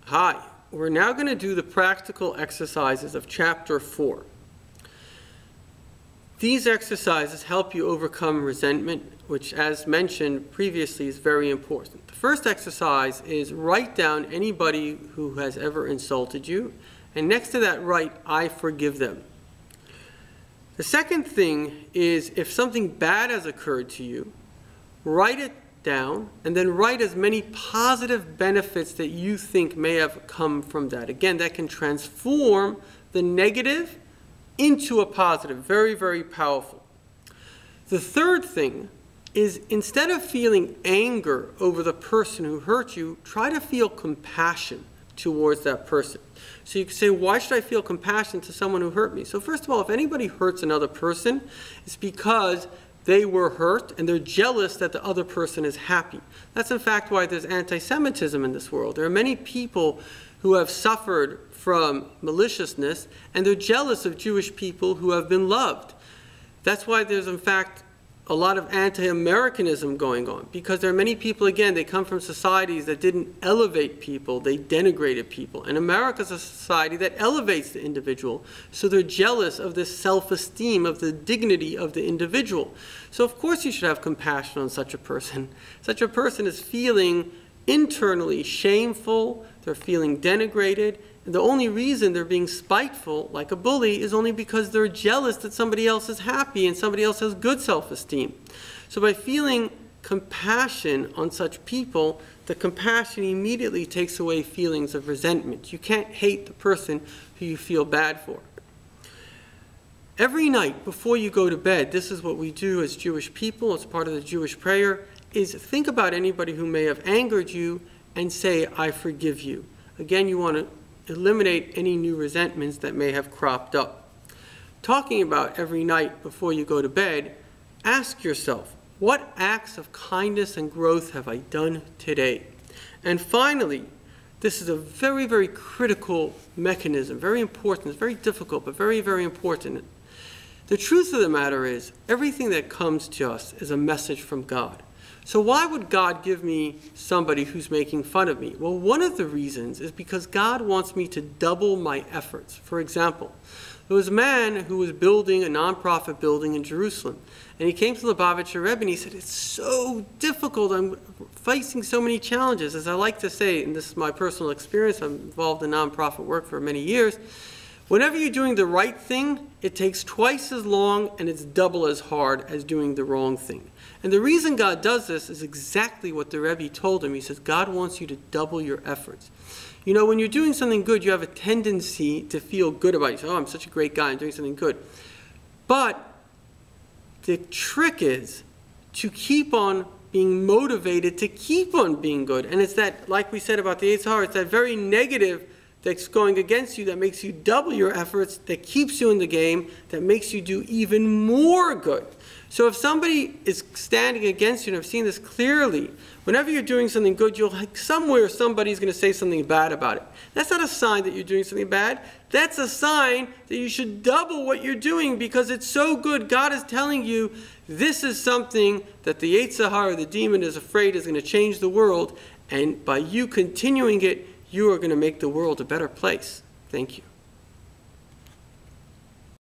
Hi, we're now going to do the practical exercises of Chapter 4. These exercises help you overcome resentment, which, as mentioned previously, is very important. The first exercise is write down anybody who has ever insulted you, and next to that write, I forgive them. The second thing is, if something bad has occurred to you, write it down and then write as many positive benefits that you think may have come from that. Again, that can transform the negative into a positive. Very, very powerful. The third thing is, instead of feeling anger over the person who hurt you, try to feel compassion towards that person. So you can say, why should I feel compassion to someone who hurt me? So first of all, if anybody hurts another person, it's because they were hurt and they're jealous that the other person is happy. That's in fact why there's anti-Semitism in this world. There are many people who have suffered from maliciousness and they're jealous of Jewish people who have been loved. That's why there's in fact a lot of anti-Americanism going on, because there are many people, again, they come from societies that didn't elevate people, they denigrated people. And America's a society that elevates the individual, so they're jealous of this self-esteem, of the dignity of the individual. So of course you should have compassion on such a person. Such a person is feeling internally shameful, they're feeling denigrated, and the only reason they're being spiteful, like a bully, is only because they're jealous that somebody else is happy and somebody else has good self-esteem. So by feeling compassion on such people, the compassion immediately takes away feelings of resentment. You can't hate the person who you feel bad for. Every night before you go to bed, this is what we do as Jewish people, as part of the Jewish prayer, is think about anybody who may have angered you and say, I forgive you. Again, you want to eliminate any new resentments that may have cropped up. Talking about every night before you go to bed, ask yourself, what acts of kindness and growth have I done today? And finally, this is a very, very critical mechanism, very important, it's very difficult, but very, very important. The truth of the matter is, everything that comes to us is a message from God. So why would God give me somebody who's making fun of me? Well, one of the reasons is because God wants me to double my efforts. For example, there was a man who was building a nonprofit building in Jerusalem. And he came to the Lubavitcher Rebbe and he said, it's so difficult. I'm facing so many challenges. As I like to say, and this is my personal experience, I'm involved in nonprofit work for many years. Whenever you're doing the right thing, it takes twice as long and it's double as hard as doing the wrong thing. And the reason God does this is exactly what the Rebbe told him. He says, God wants you to double your efforts. You know, when you're doing something good, you have a tendency to feel good about it. You say, oh, I'm such a great guy, I'm doing something good. But the trick is to keep on being motivated to keep on being good. And it's that, like we said about the Yetzer Hara, it's that very negative that's going against you that makes you double your efforts, that keeps you in the game, that makes you do even more good. So if somebody is standing against you, and I've seen this clearly, whenever you're doing something good, you'll somewhere somebody's going to say something bad about it. That's not a sign that you're doing something bad. That's a sign that you should double what you're doing because it's so good. God is telling you this is something that the Yetzer Hara, the demon, is afraid is going to change the world, and by you continuing it, you are going to make the world a better place. Thank you.